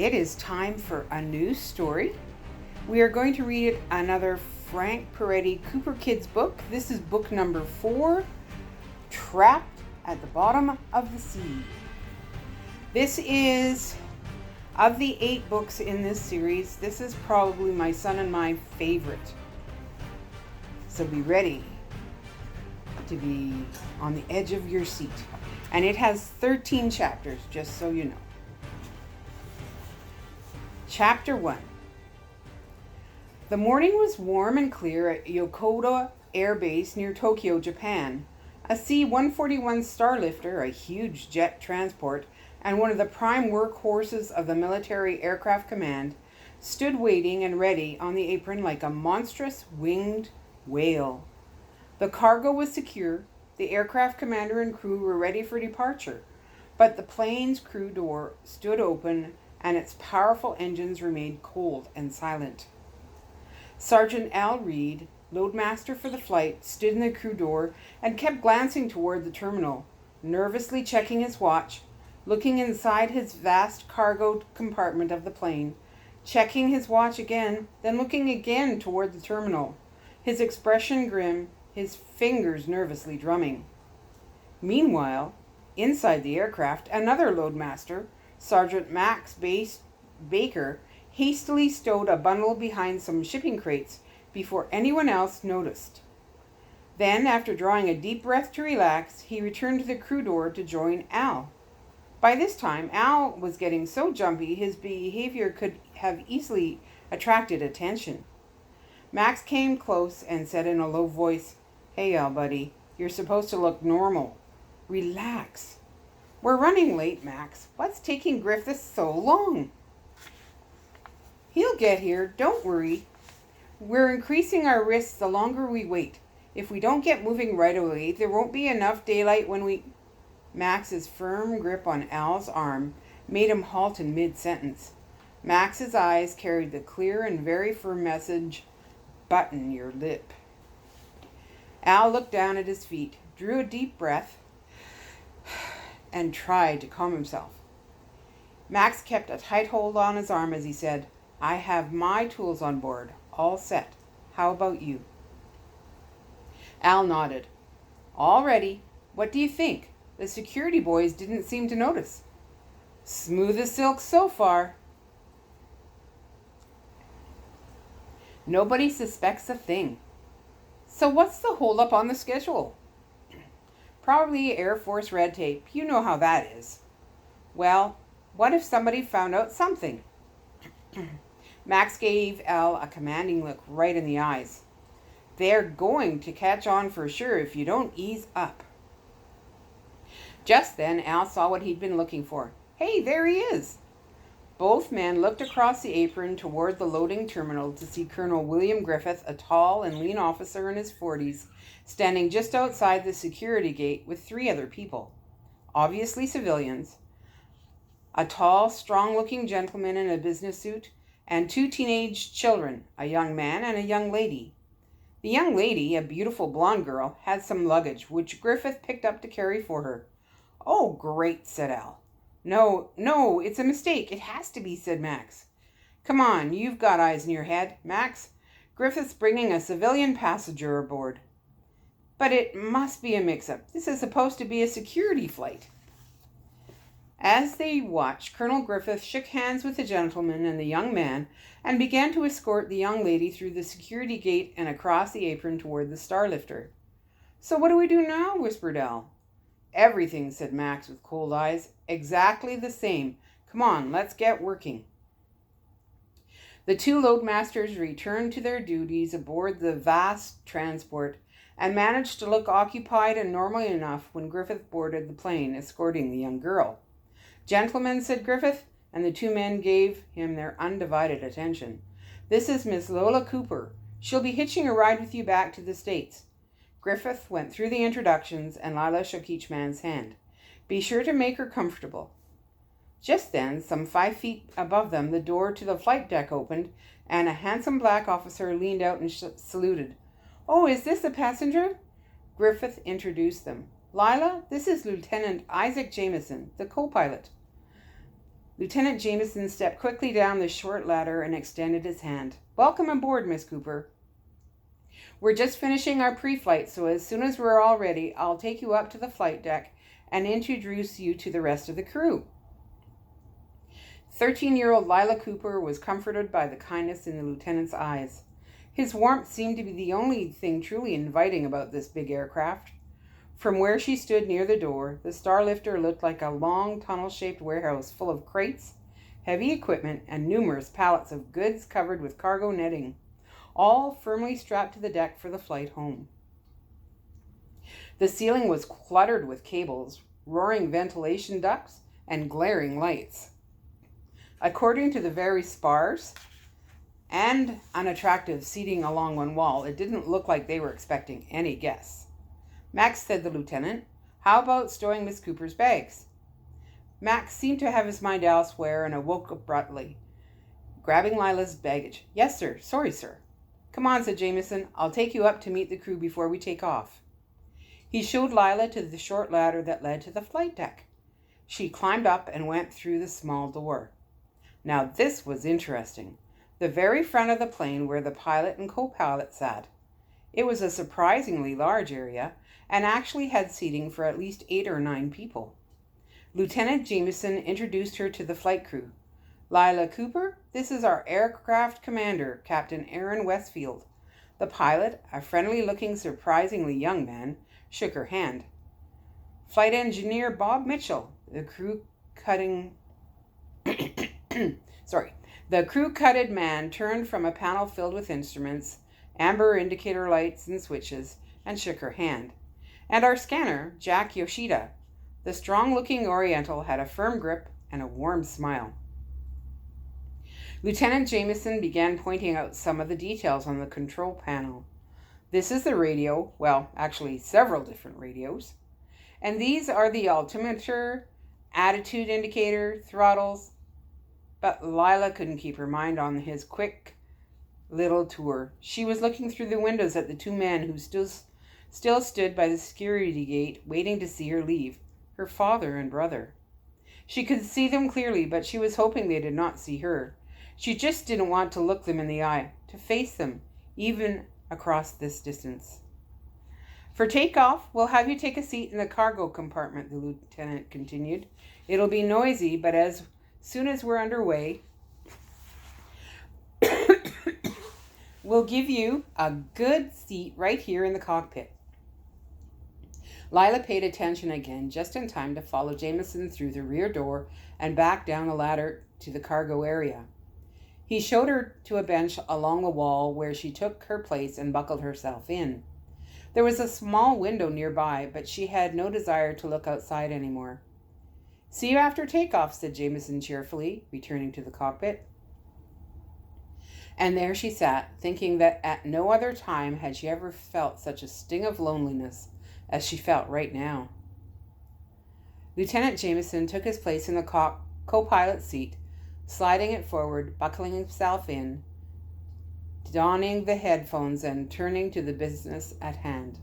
It is time for a new story. We are going to read another Frank Peretti Cooper Kids book. This is book number 4, Trapped at the Bottom of the Sea. This is, of the 8 books in this series, this is probably my son and my favorite. So be ready to be on the edge of your seat. And it has 13 chapters, just so you know. Chapter 1. The morning was warm and clear at Yokota Air Base near Tokyo, Japan. A C-141 Starlifter, a huge jet transport, and one of the prime workhorses of the Military Aircraft Command, stood waiting and ready on the apron like a monstrous winged whale. The cargo was secure, the aircraft commander and crew were ready for departure, but the plane's crew door stood open and its powerful engines remained cold and silent. Sergeant Al Reed, loadmaster for the flight, stood in the crew door and kept glancing toward the terminal, nervously checking his watch, looking inside his vast cargo compartment of the plane, checking his watch again, then looking again toward the terminal, his expression grim, his fingers nervously drumming. Meanwhile, inside the aircraft, another loadmaster, Sergeant Max Baker, hastily stowed a bundle behind some shipping crates before anyone else noticed. Then, after drawing a deep breath to relax, he returned to the crew door to join Al. By this time, Al was getting so jumpy his behavior could have easily attracted attention. Max came close and said in a low voice, "Hey, Al, buddy, you're supposed to look normal. Relax. We're running late, Max. What's taking Griffith so long?" "He'll get here. Don't worry. We're increasing our risks the longer we wait. If we don't get moving right away, there won't be enough daylight when we..." Max's firm grip on Al's arm made him halt in mid-sentence. Max's eyes carried the clear and very firm message, "Button your lip." Al looked down at his feet, drew a deep breath, and tried to calm himself. Max kept a tight hold on his arm as he said, "I have my tools on board, all set. How about you?" Al nodded. "All ready. What do you think? The security boys didn't seem to notice." "Smooth as silk so far." "Nobody suspects a thing." "So what's the holdup on the schedule?" "Probably Air Force red tape. You know how that is." "Well, what if somebody found out something?" Max gave Al a commanding look right in the eyes. "They're going to catch on for sure if you don't ease up." Just then, Al saw what he'd been looking for. "Hey, there he is!" Both men looked across the apron toward the loading terminal to see Colonel William Griffith, a tall and lean officer in his 40s, standing just outside the security gate with 3 other people, obviously civilians, a tall, strong-looking gentleman in a business suit, and 2 teenage children, a young man and a young lady. The young lady, a beautiful blonde girl, had some luggage, which Griffith picked up to carry for her. "Oh, great," said Al. No, it's a mistake. It has to be," said Max. "Come on, you've got eyes in your head, Max. Griffith's bringing a civilian passenger aboard." "But it must be a mix-up. This is supposed to be a security flight." As they watched, Colonel Griffith shook hands with the gentleman and the young man and began to escort the young lady through the security gate and across the apron toward the Starlifter. "So what do we do now?" whispered Al. "Everything," said Max with cold eyes. "Exactly the same. Come on, let's get working." The 2 loadmasters returned to their duties aboard the vast transport and managed to look occupied and normal enough when Griffith boarded the plane, escorting the young girl. "Gentlemen," said Griffith, and the 2 men gave him their undivided attention, "this is Miss Lola Cooper. She'll be hitching a ride with you back to the States." Griffith went through the introductions, and Lila shook each man's hand. "Be sure to make her comfortable." Just then, some 5 feet above them, the door to the flight deck opened, and a handsome black officer leaned out and saluted. "Oh, is this a passenger?" Griffith introduced them. "Lila, this is Lieutenant Isaac Jameson, the co-pilot." Lieutenant Jameson stepped quickly down the short ladder and extended his hand. "Welcome aboard, Miss Cooper. We're just finishing our pre-flight, so as soon as we're all ready, I'll take you up to the flight deck and introduce you to the rest of the crew." 13-year-old Lila Cooper was comforted by the kindness in the lieutenant's eyes. His warmth seemed to be the only thing truly inviting about this big aircraft. From where she stood near the door, the Starlifter looked like a long tunnel-shaped warehouse full of crates, heavy equipment, and numerous pallets of goods covered with cargo netting, all firmly strapped to the deck for the flight home. The ceiling was cluttered with cables, roaring ventilation ducts, and glaring lights. According to the very sparse and unattractive seating along one wall, it didn't look like they were expecting any guests. "Max," said the lieutenant, "how about stowing Miss Cooper's bags?" Max seemed to have his mind elsewhere and awoke abruptly, grabbing Lila's baggage. "Yes, sir. Sorry, sir." "Come on," said Jameson. "I'll take you up to meet the crew before we take off." He showed Lila to the short ladder that led to the flight deck. She climbed up and went through the small door. Now this was interesting. The very front of the plane where the pilot and co-pilot sat. It was a surprisingly large area and actually had seating for at least 8 or 9 people. Lieutenant Jameson introduced her to the flight crew. "Lila Cooper, this is our aircraft commander, Captain Aaron Westfield." The pilot, a friendly-looking, surprisingly young man, shook her hand. "Flight engineer Bob Mitchell." The crew-cutted man turned from a panel filled with instruments, amber indicator lights and switches, and shook her hand. "And our scanner, Jack Yoshida." The strong-looking Oriental had a firm grip and a warm smile. Lieutenant Jameson began pointing out some of the details on the control panel. "This is the radio, well, actually several different radios. And these are the altimeter, attitude indicator, throttles." But Lila couldn't keep her mind on his quick little tour. She was looking through the windows at the 2 men who still stood by the security gate waiting to see her leave, her father and brother. She could see them clearly, but she was hoping they did not see her. She just didn't want to look them in the eye, to face them, even across this distance. "For takeoff, we'll have you take a seat in the cargo compartment," the lieutenant continued. "It'll be noisy, but as soon as we're underway, we'll give you a good seat right here in the cockpit." Lila paid attention again, just in time to follow Jameson through the rear door and back down the ladder to the cargo area. He showed her to a bench along the wall where she took her place and buckled herself in. There was a small window nearby, but she had no desire to look outside anymore. "See you after takeoff," said Jameson cheerfully, returning to the cockpit. And there she sat, thinking that at no other time had she ever felt such a sting of loneliness as she felt right now. Lieutenant Jameson took his place in the co-pilot seat, sliding it forward, buckling himself in, donning the headphones, and turning to the business at hand.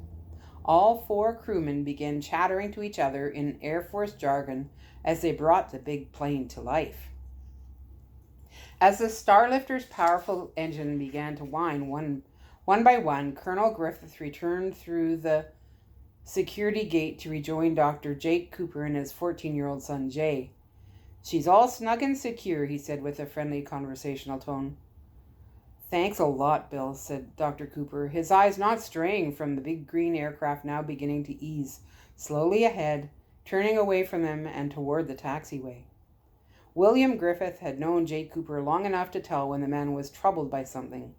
All 4 crewmen began chattering to each other in Air Force jargon as they brought the big plane to life. As the Starlifter's powerful engine began to whine one by one, Colonel Griffith returned through the security gate to rejoin Dr. Jake Cooper and his 14-year-old son, Jay. "She's all snug and secure," he said with a friendly conversational tone. "Thanks a lot, Bill," said Dr. Cooper, his eyes not straying from the big green aircraft now beginning to ease slowly ahead, turning away from them and toward the taxiway. William Griffith had known Jake Cooper long enough to tell when the man was troubled by something.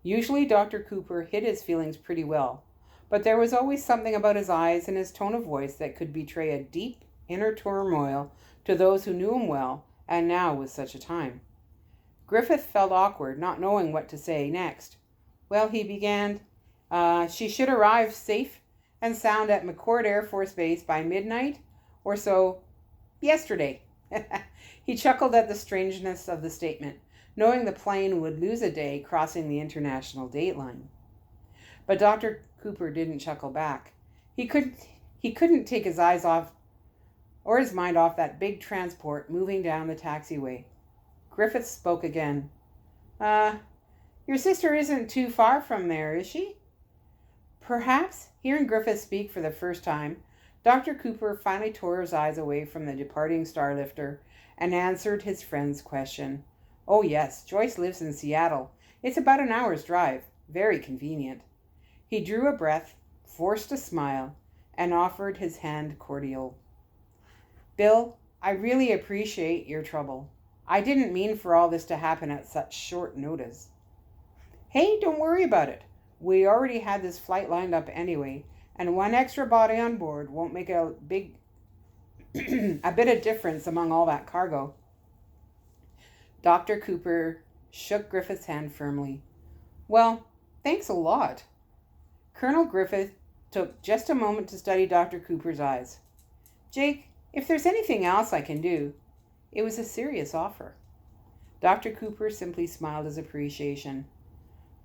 Usually Dr. Cooper hid his feelings pretty well, but there was always something about his eyes and his tone of voice that could betray a deep inner turmoil to those who knew him well, and now was such a time. Griffith felt awkward, not knowing what to say next. "Well," he began, "she should arrive safe and sound at McCord Air Force Base by midnight or so yesterday." He chuckled at the strangeness of the statement, knowing the plane would lose a day crossing the international dateline. But Dr. Cooper didn't chuckle back. He couldn't take his eyes off or his mind off that big transport moving down the taxiway. Griffith spoke again. Your sister isn't too far from there, is she? Perhaps. Hearing Griffith speak for the first time, Dr. Cooper finally tore his eyes away from the departing starlifter and answered his friend's question. Oh yes, Joyce lives in Seattle. It's about an hour's drive. Very convenient. He drew a breath, forced a smile, and offered his hand cordial. Bill, I really appreciate your trouble. I didn't mean for all this to happen at such short notice. Hey, don't worry about it. We already had this flight lined up anyway, and one extra body on board won't make a bit of difference among all that cargo. Dr. Cooper shook Griffith's hand firmly. Well, thanks a lot. Colonel Griffith took just a moment to study Dr. Cooper's eyes. Jake, if there's anything else I can do. It was a serious offer. Dr. Cooper simply smiled his appreciation.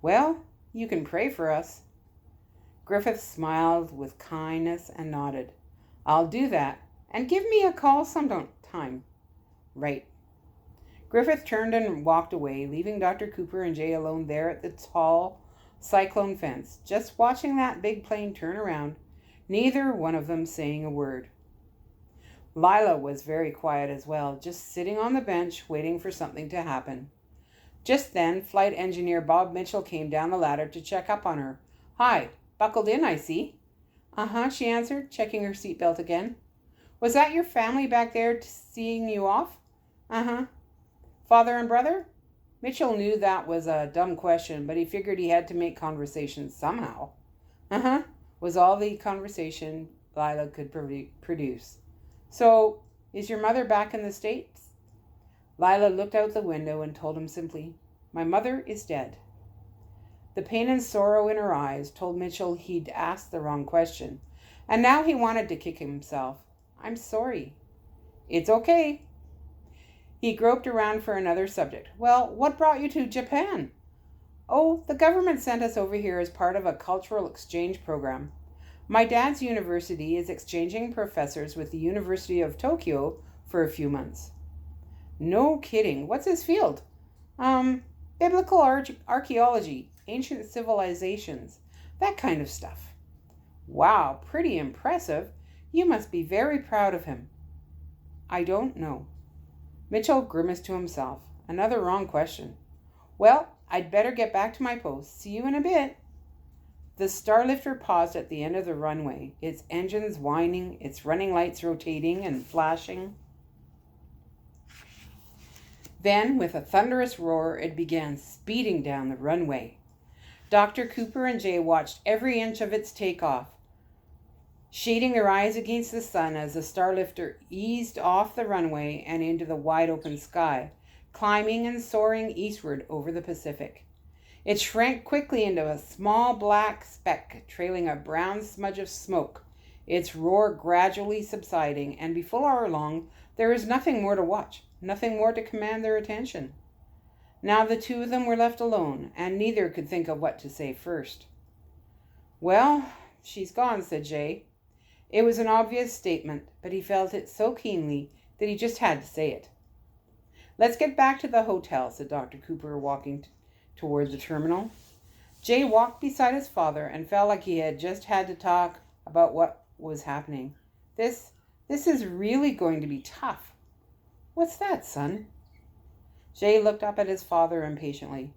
Well, you can pray for us. Griffith smiled with kindness and nodded. I'll do that, and give me a call sometime. Right. Griffith turned and walked away, leaving Dr. Cooper and Jay alone there at the tall cyclone fence, just watching that big plane turn around, neither one of them saying a word. Lila was very quiet as well, just sitting on the bench waiting for something to happen. Just then, Flight Engineer Bob Mitchell came down the ladder to check up on her. Hi, buckled in, I see. Uh-huh, she answered, checking her seatbelt again. Was that your family back there seeing you off? Uh-huh. Father and brother? Mitchell knew that was a dumb question, but he figured he had to make conversation somehow. Uh-huh, was all the conversation Lila could produce. So, is your mother back in the States? Lila looked out the window and told him simply, My mother is dead. The pain and sorrow in her eyes told Mitchell he'd asked the wrong question, and now he wanted to kick himself. I'm sorry. It's okay. He groped around for another subject. Well, what brought you to Japan? Oh, the government sent us over here as part of a cultural exchange program. My dad's university is exchanging professors with the University of Tokyo for a few months. No kidding. What's his field? Biblical archaeology, ancient civilizations, that kind of stuff. Wow, pretty impressive. You must be very proud of him. I don't know. Mitchell grimaced to himself. Another wrong question. Well, I'd better get back to my post. See you in a bit. The starlifter paused at the end of the runway, its engines whining, its running lights rotating and flashing. Then, with a thunderous roar, it began speeding down the runway. Dr. Cooper and Jay watched every inch of its takeoff, shading their eyes against the sun as the starlifter eased off the runway and into the wide-open sky, climbing and soaring eastward over the Pacific. It shrank quickly into a small black speck, trailing a brown smudge of smoke, its roar gradually subsiding, and before long, there was nothing more to watch, nothing more to command their attention. Now the two of them were left alone, and neither could think of what to say first. Well, she's gone, said Jay. It was an obvious statement, but he felt it so keenly that he just had to say it. Let's get back to the hotel, said Dr. Cooper, walking toward the terminal. Jay walked beside his father and felt like he had just had to talk about what was happening. This is really going to be tough. What's that, son? Jay looked up at his father impatiently.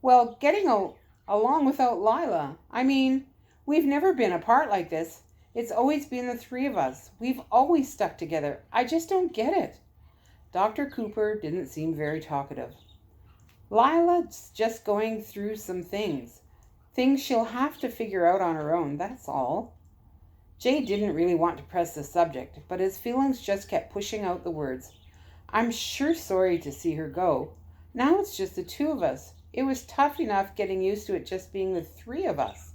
Well, getting along without Lila. I mean, we've never been apart like this. It's always been the three of us. We've always stuck together. I just don't get it. Dr. Cooper didn't seem very talkative. Lila's just going through some things. Things she'll have to figure out on her own, that's all. Jay didn't really want to press the subject, but his feelings just kept pushing out the words. I'm sure sorry to see her go. Now it's just the two of us. It was tough enough getting used to it just being the three of us.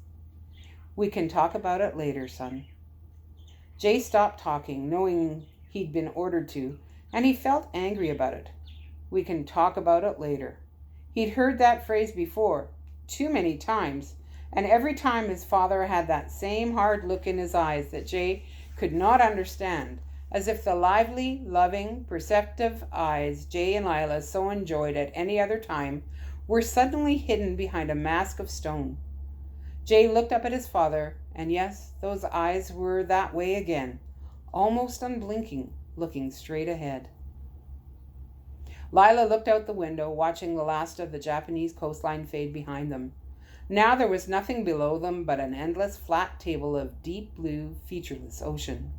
We can talk about it later, son. Jay stopped talking, knowing he'd been ordered to, and he felt angry about it. We can talk about it later. He'd heard that phrase before, too many times, and every time his father had that same hard look in his eyes that Jay could not understand, as if the lively, loving, perceptive eyes Jay and Lila so enjoyed at any other time were suddenly hidden behind a mask of stone. Jay looked up at his father, and yes, those eyes were that way again, almost unblinking, looking straight ahead. Lila looked out the window, watching the last of the Japanese coastline fade behind them. Now there was nothing below them but an endless flat table of deep blue, featureless ocean.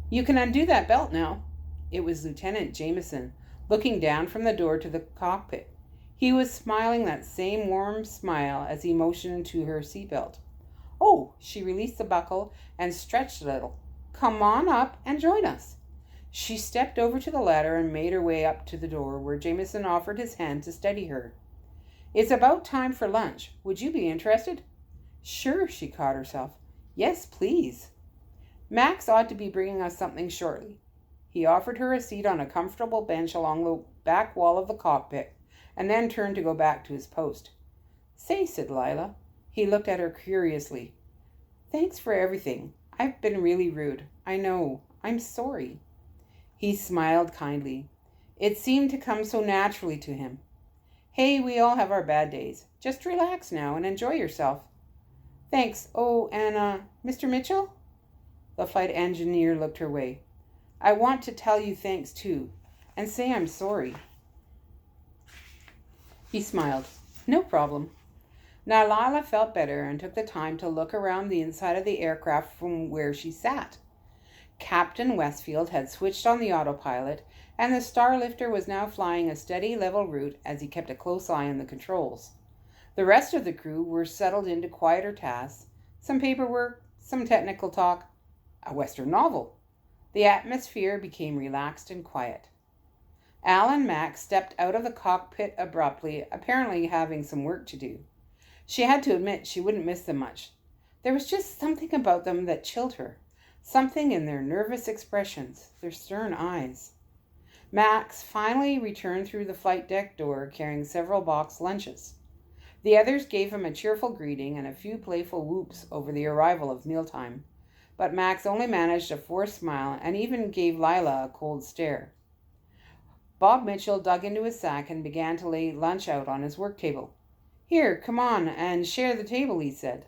"You can undo that belt now." It was Lieutenant Jameson, looking down from the door to the cockpit. He was smiling that same warm smile as he motioned to her seatbelt. "Oh," she released the buckle and stretched a little. "Come on up and join us." She stepped over to the ladder and made her way up to the door, where Jameson offered his hand to steady her. "It's about time for lunch. Would you be interested?" "Sure," she caught herself. "Yes, please." "Max ought to be bringing us something shortly." He offered her a seat on a comfortable bench along the back wall of the cockpit, and then turned to go back to his post. "Say," said Lila. He looked at her curiously. "Thanks for everything. I've been really rude. I know. I'm sorry." He smiled kindly. It seemed to come so naturally to him. "Hey, we all have our bad days. Just relax now and enjoy yourself." "Thanks. Oh, and, Mr. Mitchell?" The flight engineer looked her way. "I want to tell you thanks, too, and say I'm sorry." He smiled. "No problem." Now Lila felt better and took the time to look around the inside of the aircraft from where she sat. Captain Westfield had switched on the autopilot, and the Starlifter was now flying a steady, level route as he kept a close eye on the controls. The rest of the crew were settled into quieter tasks, some paperwork, some technical talk, a Western novel. The atmosphere became relaxed and quiet. Al and Max stepped out of the cockpit abruptly, apparently having some work to do. She had to admit she wouldn't miss them much. There was just something about them that chilled her, something in their nervous expressions, their stern eyes. Max finally returned through the flight deck door carrying several boxed lunches. The others gave him a cheerful greeting and a few playful whoops over the arrival of mealtime, but Max only managed a forced smile and even gave Lila a cold stare. Bob Mitchell dug into his sack and began to lay lunch out on his work table. "Here, come on and share the table," he said.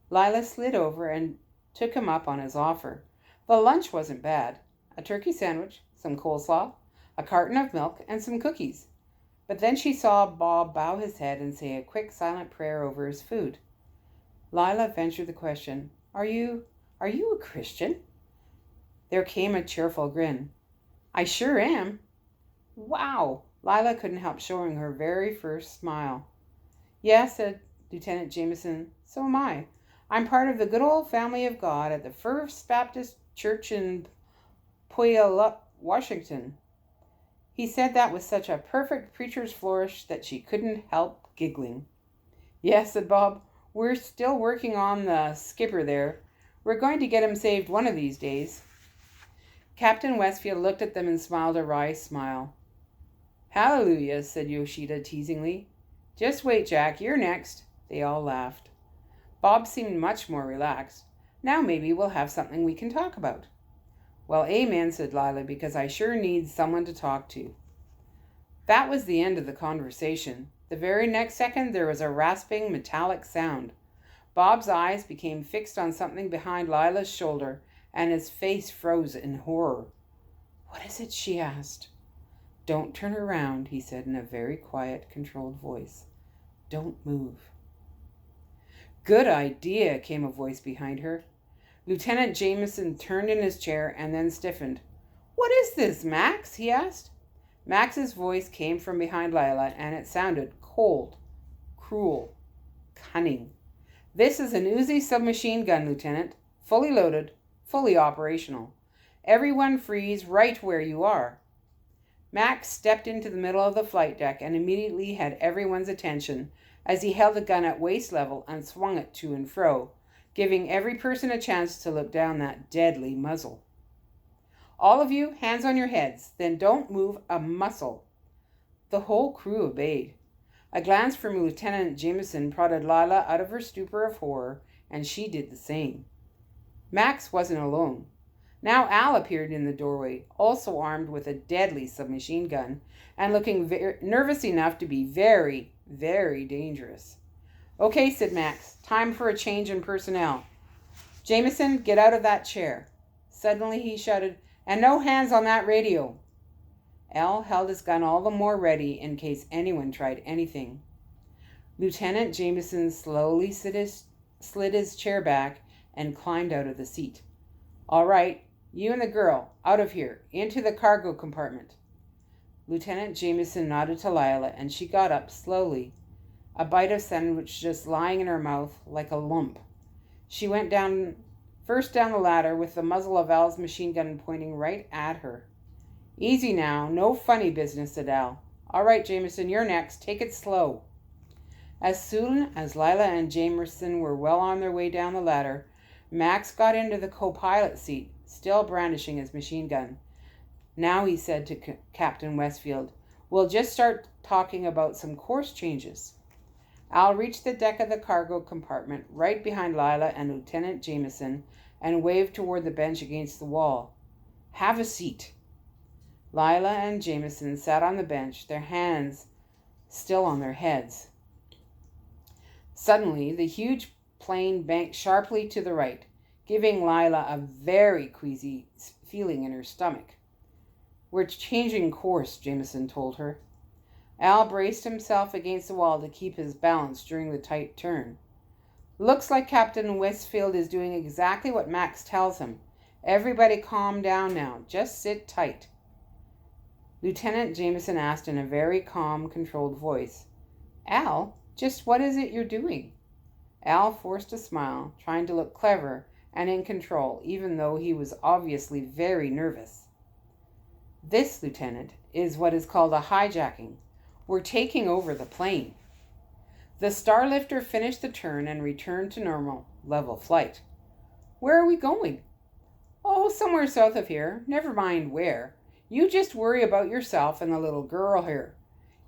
Lila slid over and took him up on his offer. The lunch wasn't bad. A turkey sandwich, some coleslaw, a carton of milk, and some cookies. But then she saw Bob bow his head and say a quick silent prayer over his food. Lila ventured the question, Are you a Christian?" There came a cheerful grin. "I sure am." "Wow!" Lila couldn't help showing her very first smile. "Yeah," said Lieutenant Jameson, "so am I. I'm part of the good old family of God at the First Baptist Church in Puyallup, Washington." He said that with such a perfect preacher's flourish that she couldn't help giggling. "Yes," said Bob, "we're still working on the skipper there. We're going to get him saved one of these days." Captain Westfield looked at them and smiled a wry smile. "Hallelujah," said Yoshida teasingly. "Just wait, Jack, you're next." They all laughed. Bob seemed much more relaxed. "Now maybe we'll have something we can talk about." "Well, amen," said Lila, "because I sure need someone to talk to." That was the end of the conversation. The very next second there was a rasping metallic sound. Bob's eyes became fixed on something behind Lila's shoulder, and his face froze in horror. "What is it?" she asked. "Don't turn around," he said in a very quiet, controlled voice. "Don't move." "Good idea," came a voice behind her. Lieutenant Jameson turned in his chair and then stiffened. "What is this, Max?" he asked. Max's voice came from behind Lila, and it sounded cold, cruel, cunning. "This is an Uzi submachine gun, Lieutenant. Fully loaded, fully operational. Everyone freeze right where you are." Max stepped into the middle of the flight deck and immediately had everyone's attention as he held the gun at waist level and swung it to and fro, giving every person a chance to look down that deadly muzzle. "All of you, hands on your heads, then don't move a muscle." The whole crew obeyed. A glance from Lieutenant Jameson prodded Lila out of her stupor of horror, and she did the same. Max wasn't alone. Now Al appeared in the doorway, also armed with a deadly submachine gun, and looking nervous enough to be very, very dangerous. "Okay," said Max, "time for a change in personnel. Jameson, get out of that chair." Suddenly he shouted, "And no hands on that radio." Al held his gun all the more ready in case anyone tried anything. Lieutenant Jameson slowly slid his chair back and climbed out of the seat. "All right, you and the girl, out of here, into the cargo compartment." Lieutenant Jameson nodded to Lila, and she got up slowly, a bite of sandwich just lying in her mouth like a lump. She went first down the ladder with the muzzle of Al's machine gun pointing right at her. "Easy now, no funny business," said Al. "All right, Jameson, you're next. Take it slow." As soon as Lila and Jameson were well on their way down the ladder, Max got into the co-pilot seat, still brandishing his machine gun. "Now," he said to Captain Westfield, "we'll just start talking about some course changes." Al reached the deck of the cargo compartment right behind Lila and Lieutenant Jameson and waved toward the bench against the wall. "Have a seat." Lila and Jameson sat on the bench, their hands still on their heads. Suddenly, the huge plane banked sharply to the right, giving Lila a very queasy feeling in her stomach. "We're changing course," Jameson told her. Al braced himself against the wall to keep his balance during the tight turn. "Looks like Captain Westfield is doing exactly what Max tells him. Everybody calm down now. Just sit tight." Lieutenant Jameson asked in a very calm, controlled voice, "Al, just what is it you're doing?" Al forced a smile, trying to look clever and in control, even though he was obviously very nervous. "This, Lieutenant, is what is called a hijacking. We're taking over the plane." The Starlifter finished the turn and returned to normal, level flight. "Where are we going?" "Oh, somewhere south of here. Never mind where. You just worry about yourself and the little girl here.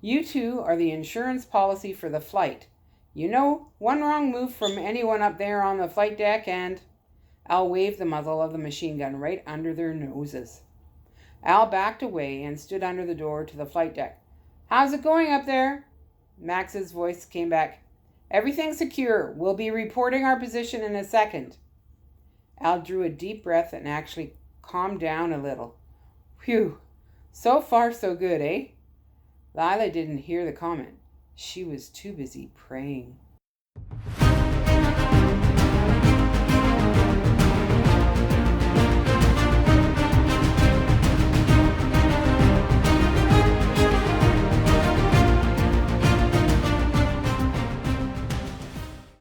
You two are the insurance policy for the flight. You know, one wrong move from anyone up there on the flight deck and—" Al waved the muzzle of the machine gun right under their noses. Al backed away and stood under the door to the flight deck. "How's it going up there?" Max's voice came back. "Everything's secure. We'll be reporting our position in a second." Al drew a deep breath and actually calmed down a little. "Whew, so far so good, eh?" Lila didn't hear the comment. She was too busy praying.